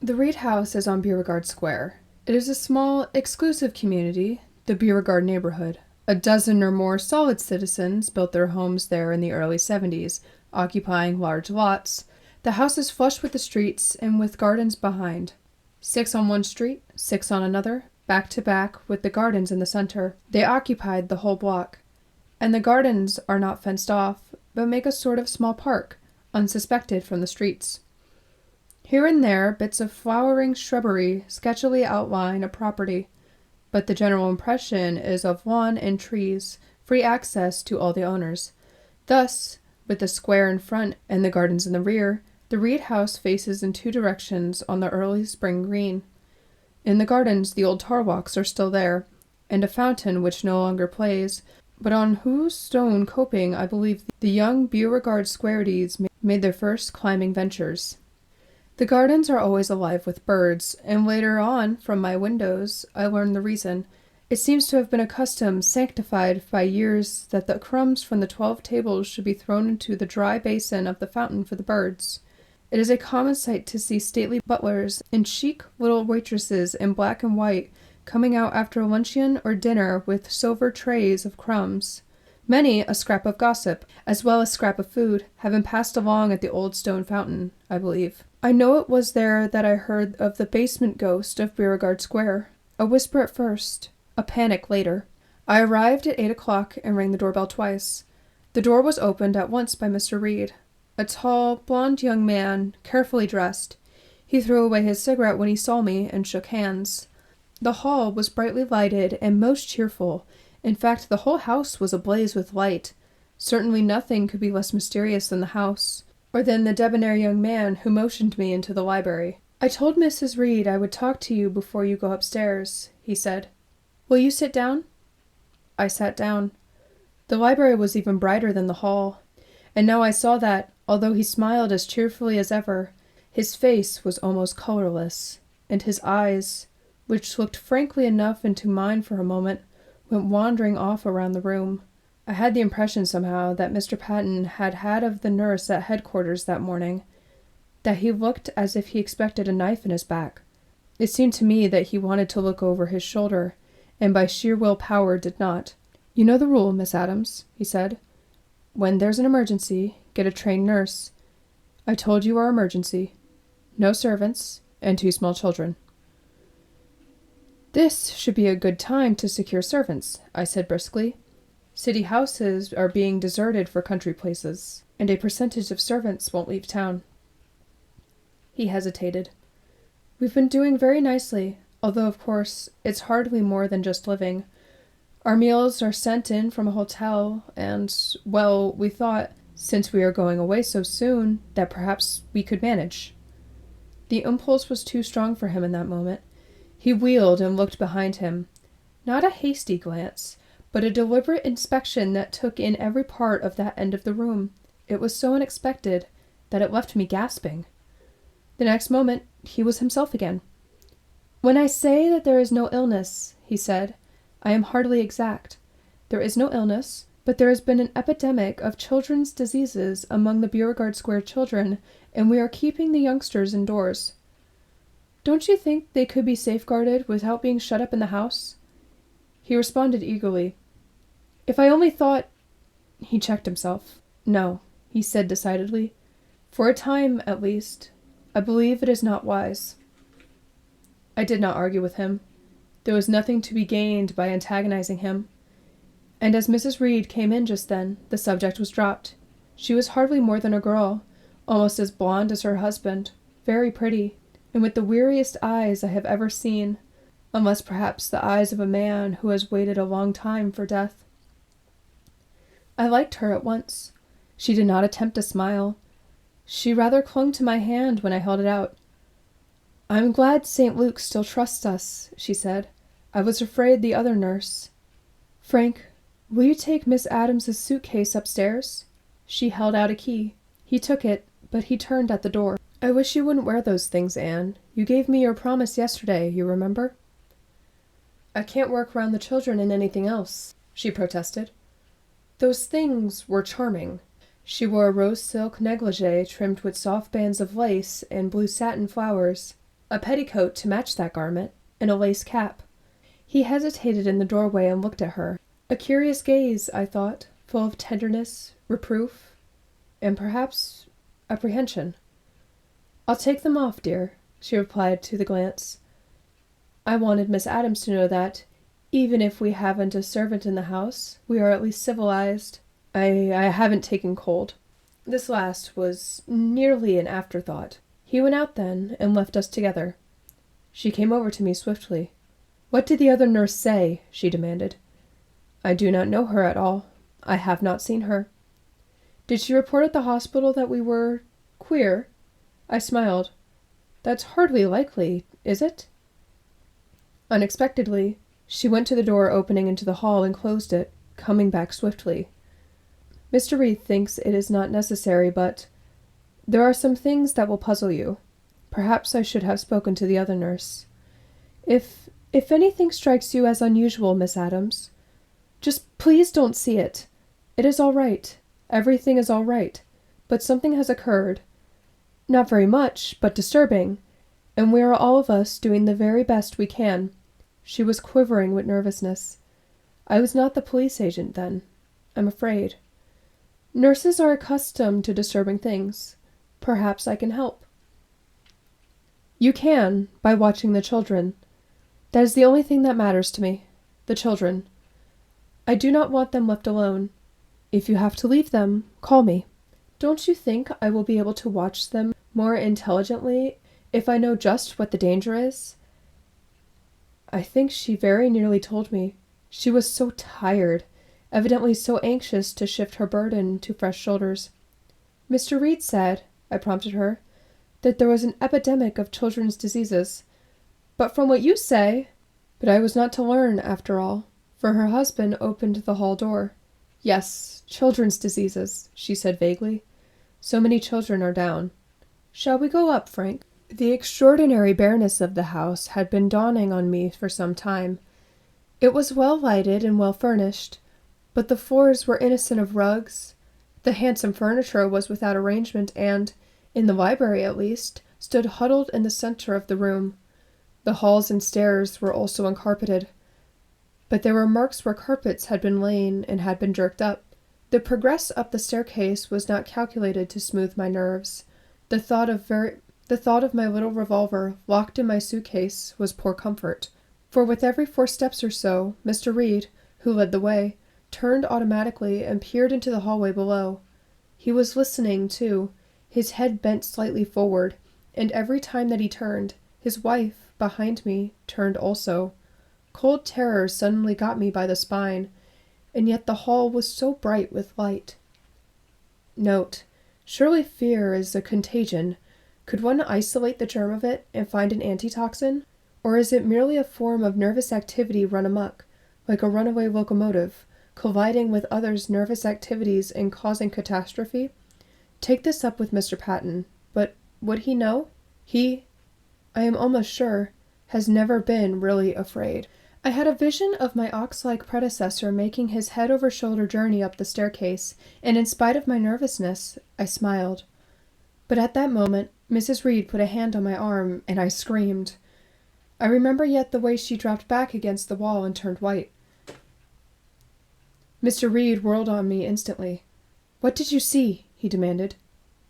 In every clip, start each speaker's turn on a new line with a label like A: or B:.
A: The Reed House is on Beauregard Square. It is a small, exclusive community, the Beauregard neighborhood. A dozen or more solid citizens built their homes there in the early 70s, occupying large lots. The house is flush with the streets and with gardens behind. 6 on one street, 6 on another, back to back with the gardens in the center. They occupied the whole block. And the gardens are not fenced off, but make a sort of small park, unsuspected from the streets. Here and there, bits of flowering shrubbery sketchily outline a property, but the general impression is of lawn and trees, free access to all the owners. Thus, with the square in front and the gardens in the rear, the Reed House faces in 2 directions on the early spring green. In the gardens, the old tar walks are still there, and a fountain which no longer plays, but on whose stone coping I believe the young Beauregard Squaredies made their first climbing ventures. The gardens are always alive with birds, and later on, from my windows, I learned the reason. It seems to have been a custom sanctified by years that the crumbs from the 12 tables should be thrown into the dry basin of the fountain for the birds. It is a common sight to see stately butlers and chic little waitresses in black and white coming out after luncheon or dinner with silver trays of crumbs. Many a scrap of gossip, as well as scrap of food, have been passed along at the old stone fountain, I believe. I know it was there that I heard of the basement ghost of Beauregard Square. A whisper at first, a panic later. I arrived at 8 o'clock and rang the doorbell twice. The door was opened at once by Mr. Reed, a tall, blond young man, carefully dressed. He threw away his cigarette when he saw me and shook hands. The hall was brightly lighted and most cheerful. In fact, the whole house was ablaze with light. Certainly nothing could be less mysterious than the house, or than the debonair young man who motioned me into the library. "I told Mrs. Reed I would talk to you before you go upstairs," he said. "Will you sit down?" I sat down. The library was even brighter than the hall, and now I saw that, although he smiled as cheerfully as ever, his face was almost colorless, and his eyes, which looked frankly enough into mine for a moment, went wandering off around the room. I had the impression somehow that Mr. Patton had of the nurse at headquarters that morning, that he looked as if he expected a knife in his back. It seemed to me that he wanted to look over his shoulder, and by sheer willpower did not. "You know the rule, Miss Adams," he said. "When there's an emergency, get a trained nurse. I told you our emergency. No servants, and 2 small children." "This should be a good time to secure servants," I said briskly. "City houses are being deserted for country places, and a percentage of servants won't leave town." He hesitated. "We've been doing very nicely, although, of course, it's hardly more than just living. Our meals are sent in from a hotel, and, well, we thought, since we are going away so soon, that perhaps we could manage." The impulse was too strong for him in that moment. He wheeled and looked behind him. Not a hasty glance, but a deliberate inspection that took in every part of that end of the room. It was so unexpected that it left me gasping. The next moment, he was himself again. "When I say that there is no illness," he said, "I am hardly exact. There is no illness, but there has been an epidemic of children's diseases among the Beauregard Square children, and we are keeping the youngsters indoors. Don't you think they could be safeguarded without being shut up in the house?" He responded eagerly. "If I only thought—" He checked himself. "No," he said decidedly. "For a time, at least, I believe it is not wise." I did not argue with him. There was nothing to be gained by antagonizing him. And as Mrs. Reed came in just then, the subject was dropped. She was hardly more than a girl, almost as blonde as her husband, very pretty, and with the weariest eyes I have ever seen, unless perhaps the eyes of a man who has waited a long time for death. I liked her at once. She did not attempt to smile. She rather clung to my hand when I held it out. "I'm glad St. Luke still trusts us," she said. "I was afraid the other nurse—" "Frank, will you take Miss Adams's suitcase upstairs?" She held out a key. He took it, but he turned at the door. "I wish you wouldn't wear those things, Anne. You gave me your promise yesterday, you remember?" "I can't work round the children in anything else," she protested. Those things were charming. She wore a rose silk negligee trimmed with soft bands of lace and blue satin flowers. a petticoat to match that garment, and a lace cap. He hesitated in the doorway and looked at her. A curious gaze, I thought, full of tenderness, reproof, and perhaps apprehension. "I'll take them off, dear," she replied to the glance. I wanted Miss Adams to know that, even if we haven't a servant in the house, we are at least civilized. I haven't taken cold. This last was nearly an afterthought. He went out then, and left us together. She came over to me swiftly. "What did the other nurse say?" she demanded. "I do not know her at all. I have not seen her." "Did she report at the hospital that we were queer?" I smiled. "That's hardly likely, is it?" Unexpectedly, she went to the door opening into the hall and closed it, coming back swiftly. "Mr. Reed thinks it is not necessary, but there are some things that will puzzle you. Perhaps I should have spoken to the other nurse. If anything strikes you as unusual, Miss Adams, just please don't see it. It is all right. Everything is all right. But something has occurred. Not very much, but disturbing. And we are all of us doing the very best we can." She was quivering with nervousness. I was not the police agent then, I'm afraid. "Nurses are accustomed to disturbing things. Perhaps I can help." "You can, by watching the children. That is the only thing that matters to me. The children. I do not want them left alone. If you have to leave them, call me." "Don't you think I will be able to watch them more intelligently if I know just what the danger is?" I think she very nearly told me. She was so tired, evidently so anxious to shift her burden to fresh shoulders. "Mr. Reed said," I prompted her, "that there was an epidemic of children's diseases. But from what you say—" But I was not to learn, after all, for her husband opened the hall door. "Yes, children's diseases," she said vaguely. "So many children are down. Shall we go up, Frank?" The extraordinary bareness of the house had been dawning on me for some time. It was well lighted and well furnished, but the floors were innocent of rugs. The handsome furniture was without arrangement and, in the library at least, stood huddled in the center of the room. The halls and stairs were also uncarpeted, but there were marks where carpets had been lain and had been jerked up. The progress up the staircase was not calculated to smooth my nerves. The thought of my little revolver locked in my suitcase was poor comfort, for with every 4 steps or so, Mr. Reed, who led the way, turned automatically and peered into the hallway below. He was listening, too, his head bent slightly forward, and every time that he turned, his wife, behind me, turned also. Cold terror suddenly got me by the spine, and yet the hall was so bright with light. Note: surely fear is a contagion. Could one isolate the germ of it and find an antitoxin? Or is it merely a form of nervous activity run amok, like a runaway locomotive, colliding with others' nervous activities and causing catastrophe? Take this up with Mr. Patton, but would he know? He, I am almost sure, has never been really afraid. I had a vision of my ox-like predecessor making his head-over-shoulder journey up the staircase, and in spite of my nervousness, I smiled. But at that moment, Mrs. Reed put a hand on my arm, and I screamed. I remember yet the way she dropped back against the wall and turned white. Mr. Reed whirled on me instantly. "What did you see?" he demanded.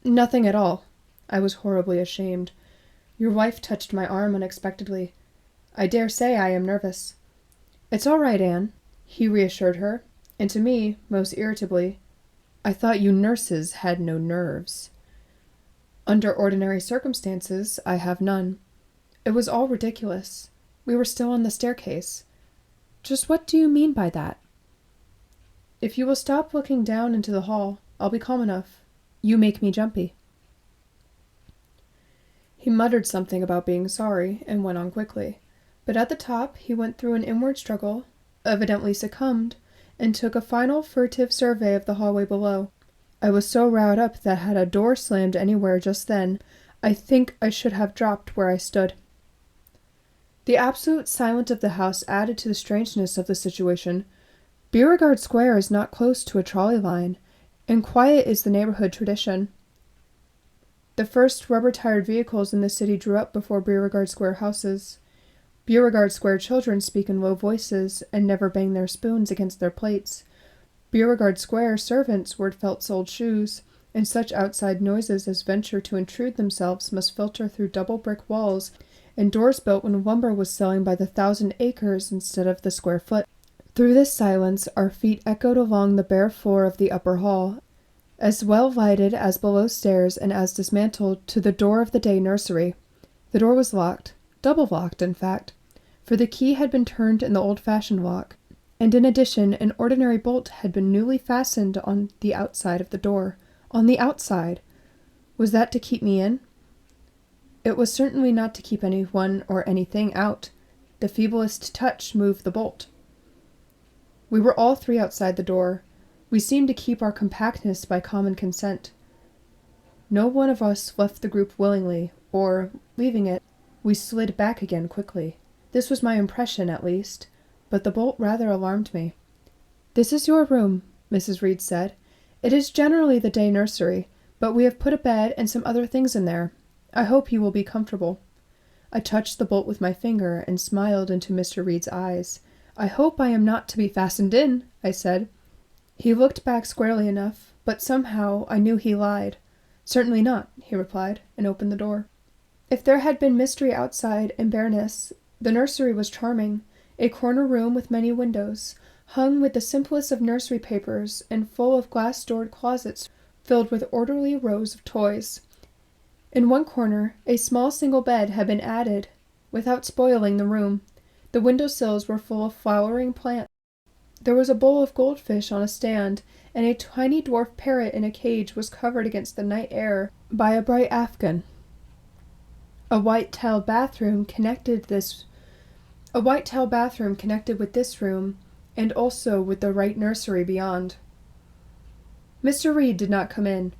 A: "Nothing at all." I was horribly ashamed. Your wife touched my arm unexpectedly. I dare say I am nervous. "It's all right, Anne," he reassured her, and to me, most irritably, "I thought you nurses had no nerves." Under ordinary circumstances, I have none. It was all ridiculous. We were still on the staircase. Just what do you mean by that? If you will stop looking down into the hall, I'll be calm enough. You make me jumpy. He muttered something about being sorry and went on quickly, but at the top he went through an inward struggle, evidently succumbed, and took a final furtive survey of the hallway below. I was so riled up that had a door slammed anywhere just then, I think I should have dropped where I stood. The absolute silence of the house added to the strangeness of the situation. Beauregard Square is not close to a trolley line, and quiet is the neighborhood tradition. The first rubber-tired vehicles in the city drew up before Beauregard Square houses. Beauregard Square children speak in low voices and never bang their spoons against their plates. Beauregard Square servants wear felt-soled shoes, and such outside noises as venture to intrude themselves must filter through double brick walls and doors built when lumber was selling by the 1,000 acres instead of the square foot. Through this silence our feet echoed along the bare floor of the upper hall, as well lighted as below stairs and as dismantled, to the door of the day nursery. The door was locked, double-locked in fact, for the key had been turned in the old-fashioned lock, and in addition an ordinary bolt had been newly fastened on the outside of the door. On the outside! Was that to keep me in? It was certainly not to keep anyone or anything out. The feeblest touch moved the bolt. We were all three outside the door. We seemed to keep our compactness by common consent. No one of us left the group willingly, or, leaving it, we slid back again quickly. This was my impression, at least, but the bolt rather alarmed me. "This is your room," Mrs. Reed said. "It is generally the day nursery, but we have put a bed and some other things in there. I hope you will be comfortable." I touched the bolt with my finger and smiled into Mr. Reed's eyes. "I hope I am not to be fastened in," I said. He looked back squarely enough, but somehow I knew he lied. "Certainly not," he replied, and opened the door. If there had been mystery outside and bareness, the nursery was charming, a corner room with many windows, hung with the simplest of nursery papers and full of glass-doored closets filled with orderly rows of toys. In one corner, a small single bed had been added, without spoiling the room. The window-sills were full of flowering plants. There was a bowl of goldfish on a stand, and a tiny dwarf parrot in a cage was covered against the night air by a bright afghan. A white-tiled bathroom connected with this room, and also with the right nursery beyond. Mr. Reed did not come in.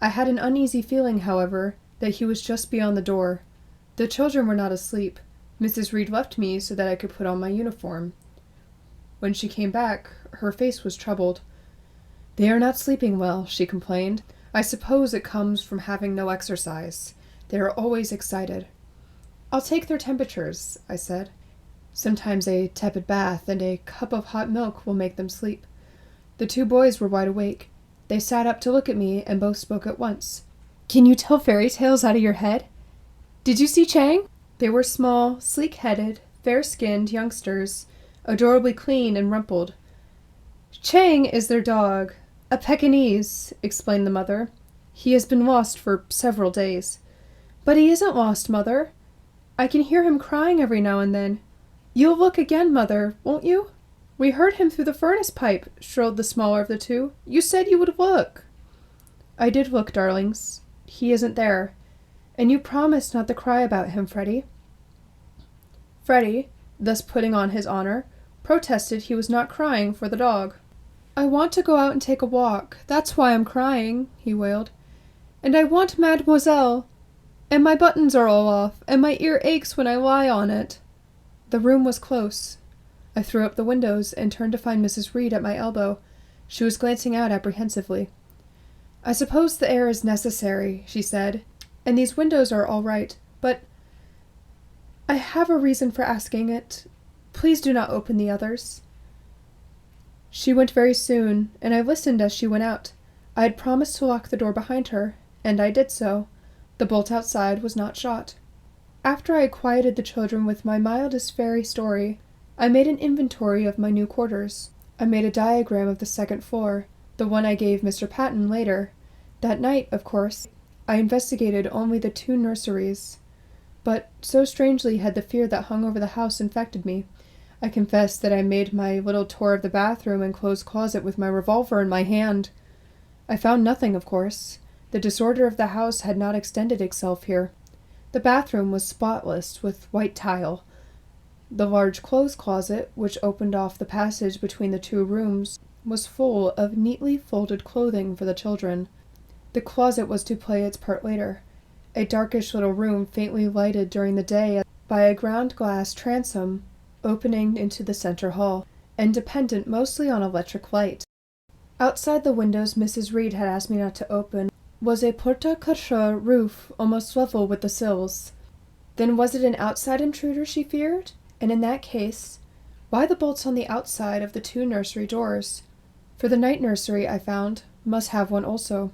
A: I had an uneasy feeling, however, that he was just beyond the door. The children were not asleep. Mrs. Reed left me so that I could put on my uniform. When she came back, her face was troubled. "They are not sleeping well," she complained. "I suppose it comes from having no exercise. They are always excited." "I'll take their temperatures," I said. "Sometimes a tepid bath and a cup of hot milk will make them sleep." The two boys were wide awake. They sat up to look at me, and both spoke at once. "Can you tell fairy tales out of your head? Did you see Chang?" They were small, sleek-headed, fair-skinned youngsters, adorably clean and rumpled. "Chang is their dog, a Pekingese," explained the mother. "He has been lost for several days." "But he isn't lost, Mother. I can hear him crying every now and then. You'll look again, Mother, won't you?" "We heard him through the furnace pipe," shrilled the smaller of the two. "You said you would look." "I did look, darlings. He isn't there. And you promised not to cry about him, Freddie." Freddie, thus putting on his honor, protested he was not crying for the dog. "I want to go out and take a walk. That's why I'm crying," he wailed. "And I want Mademoiselle. And my buttons are all off, and my ear aches when I lie on it." The room was close. I threw up the windows and turned to find Mrs. Reed at my elbow. She was glancing out apprehensively. "I suppose the air is necessary," she said, "and these windows are all right, but I have a reason for asking it. Please do not open the others." She went very soon, and I listened as she went out. I had promised to lock the door behind her, and I did so. The bolt outside was not shot. After I had quieted the children with my mildest fairy story, I made an inventory of my new quarters. I made a diagram of the second floor, the one I gave Mr. Patton later. That night, of course, I investigated only the two nurseries. But so strangely had the fear that hung over the house infected me. I confess that I made my little tour of the bathroom and clothes closet with my revolver in my hand. I found nothing, of course. The disorder of the house had not extended itself here. The bathroom was spotless with white tile. The large clothes closet, which opened off the passage between the two rooms, was full of neatly folded clothing for the children. The closet was to play its part later, a darkish little room faintly lighted during the day by a ground-glass transom opening into the center hall, and dependent mostly on electric light. Outside the windows Mrs. Reed had asked me not to open was a porte-cochere roof almost level with the sills. Then was it an outside intruder she feared? And in that case, why the bolts on the outside of the 2 nursery doors? For the night nursery, I found, must have one also.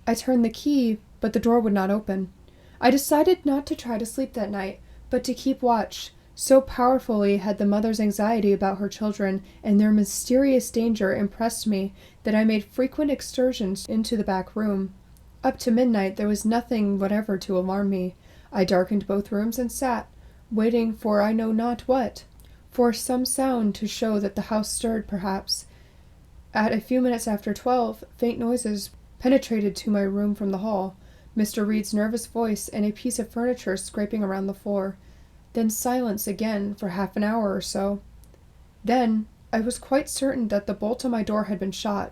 A: I turned the key, but the door would not open. I decided not to try to sleep that night, but to keep watch. So powerfully had the mother's anxiety about her children and their mysterious danger impressed me that I made frequent excursions into the back room. Up to midnight there was nothing whatever to alarm me. I darkened both rooms and sat, waiting for I know not what, for some sound to show that the house stirred perhaps. At a few minutes after 12, faint noises penetrated to my room from the hall, Mr. Reed's nervous voice and a piece of furniture scraping around the floor. Then silence again for half an hour or so. Then I was quite certain that the bolt on my door had been shot.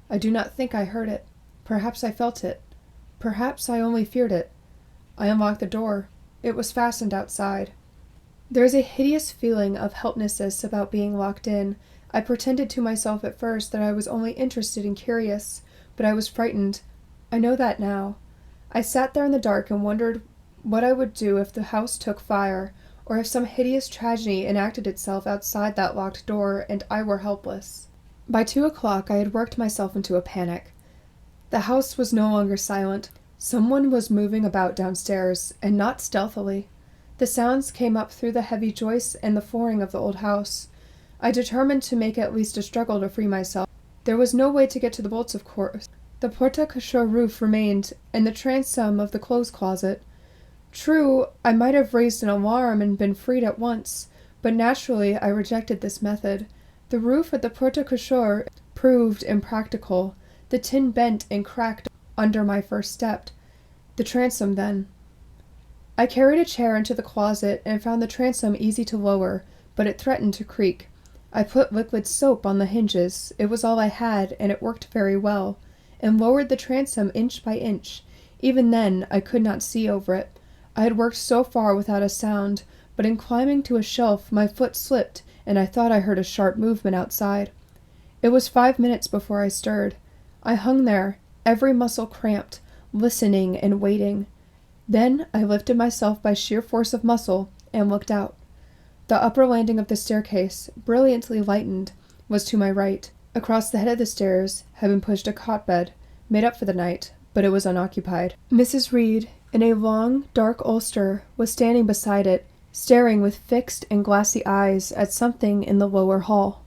A: I do not think I heard it. Perhaps I felt it. Perhaps I only feared it. I unlocked the door. It was fastened outside. There is a hideous feeling of helplessness about being locked in. I pretended to myself at first that I was only interested and curious, but I was frightened. I know that now. I sat there in the dark and wondered what I would do if the house took fire, or if some hideous tragedy enacted itself outside that locked door and I were helpless. By 2 o'clock I had worked myself into a panic. The house was no longer silent. Someone was moving about downstairs, and not stealthily. The sounds came up through the heavy joists and the flooring of the old house. I determined to make at least a struggle to free myself. There was no way to get to the bolts, of course. The porte-cochere roof remained, and the transom of the clothes closet. True, I might have raised an alarm and been freed at once, but naturally I rejected this method. The roof at the porte-cochere proved impractical. The tin bent and cracked under my first step. The transom, then. I carried a chair into the closet and found the transom easy to lower, but it threatened to creak. I put liquid soap on the hinges, it was all I had, and it worked very well, and lowered the transom inch by inch. Even then I could not see over it. I had worked so far without a sound, but in climbing to a shelf my foot slipped, and I thought I heard a sharp movement outside. It was 5 minutes before I stirred. I hung there, every muscle cramped, listening and waiting. Then I lifted myself by sheer force of muscle and looked out. The upper landing of the staircase, brilliantly lightened, was to my right. Across the head of the stairs had been pushed a cot bed, made up for the night, but it was unoccupied. Mrs. Reed, in a long, dark ulster, was standing beside it, staring with fixed and glassy eyes at something in the lower hall.